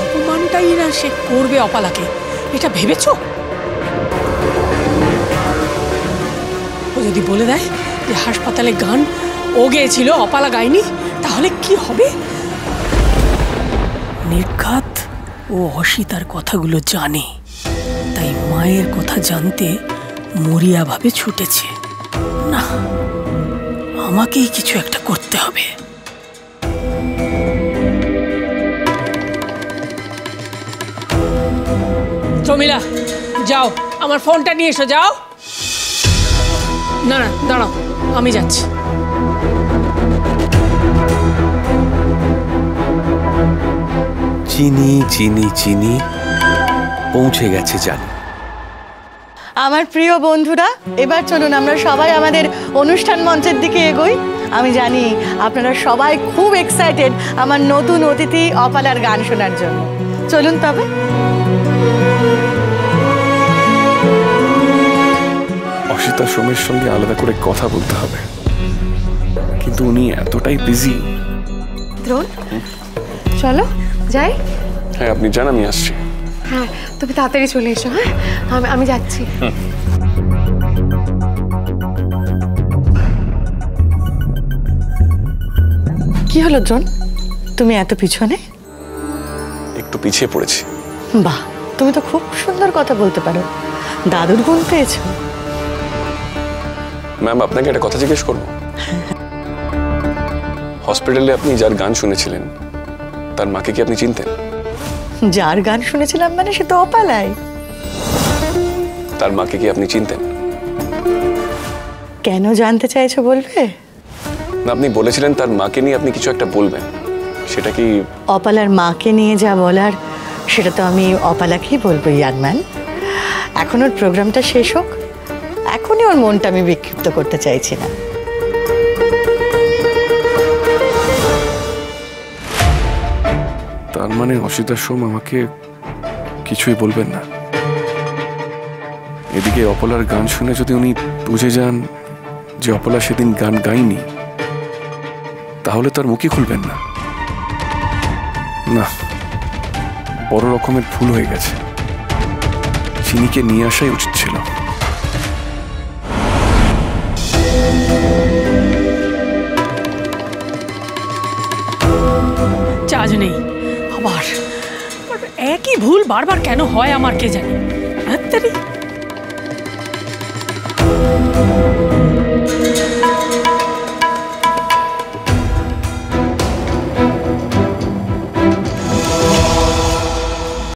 অপমানটাই না সে করবে অপালাকে, এটা ভেবেছ? ও যদি বলে দেয় যে হাসপাতালে গান ও গেয়েছিল, অপালা গায়নি, তাহলে কি হবে? নির্ঘাত ও অসিতার কথাগুলো জানে, তাই মায়ের কথা জানতে মরিয়া ভাবে ছুটেছে। না, আমাকেই কিছু একটা করতে হবে। প্রমিলা, যাও আমার ফোনটা নিয়ে এসো, যাও। না না, দাঁড়াও, আমি যাচ্ছি। চিনি চিনি চিনি পৌঁছে গেছে জানি। আমার প্রিয় বন্ধুরা, এবার চলুন আমরা সবাই আমাদের অনুষ্ঠান মঞ্চের দিকে এগোই। আমি জানি আপনারা সবাই খুব এক্সাইটেড আমার নতুন অতিথি অপালার গান শোনার জন্য। চলুন তবে। অসিতা সোমের সঙ্গে আলাদা করে কথা বলতে হবে, কিন্তু উনি এতটাই বিজি। দ্রোণ, চলো যাই। হ্যাঁ, আপনি যান, আমি আসছি। হ্যাঁ, তুমি তাড়াতাড়ি চলে এসো। হ্যাঁ, আমি যাচ্ছি। কি হলো দ্রোণ, তুমি এত পিছনে? একটু পিছিয়ে পড়েছি। বাহ, তুমি তো খুব সুন্দর কথা বলতে পারো, দাদুর গুণ পেয়েছো। ম্যাম, আপনাকে একটা কথা জিজ্ঞেস করবো? হসপিটালে আপনি যার গান শুনেছিলেন তার মাকে কি আপনি চিনতেন? যার গান শুনেছিলাম মানে সে তো অপালাই। তার মাকে কি আপনি চিনতেন? কেন জানতে চাইছো বলবে? না, আপনি বলেছিলেন তার মাকে নিয়ে আপনি কিছু একটা বলবেন, সেটা কি? অপালার মাকে নিয়ে যা বলার সেটা তো আমি অপালাকেই বলবো ইয়াংম্যান। এখন ওর প্রোগ্রামটা শেষ হোক, এখনই ওর মনটা আমি বিক্ষিপ্ত করতে চাইছি না। তার মানে অসিতা সোম আমাকে কিছুই বলবেন না। এদিকে অপলার গান শুনে যদি উনি বুঝে যান যে অপলা সেদিন গান গায়নি, তাহলে তার মুখই খুলবেন না। না, বড় রকমের ভুল হয়ে গেছে। চিনিকে নিয়ে আসাই উচিত ছিল। চার্জ নেই, আবার একই ভুল বারবার কেন হয় আমার কে জানে।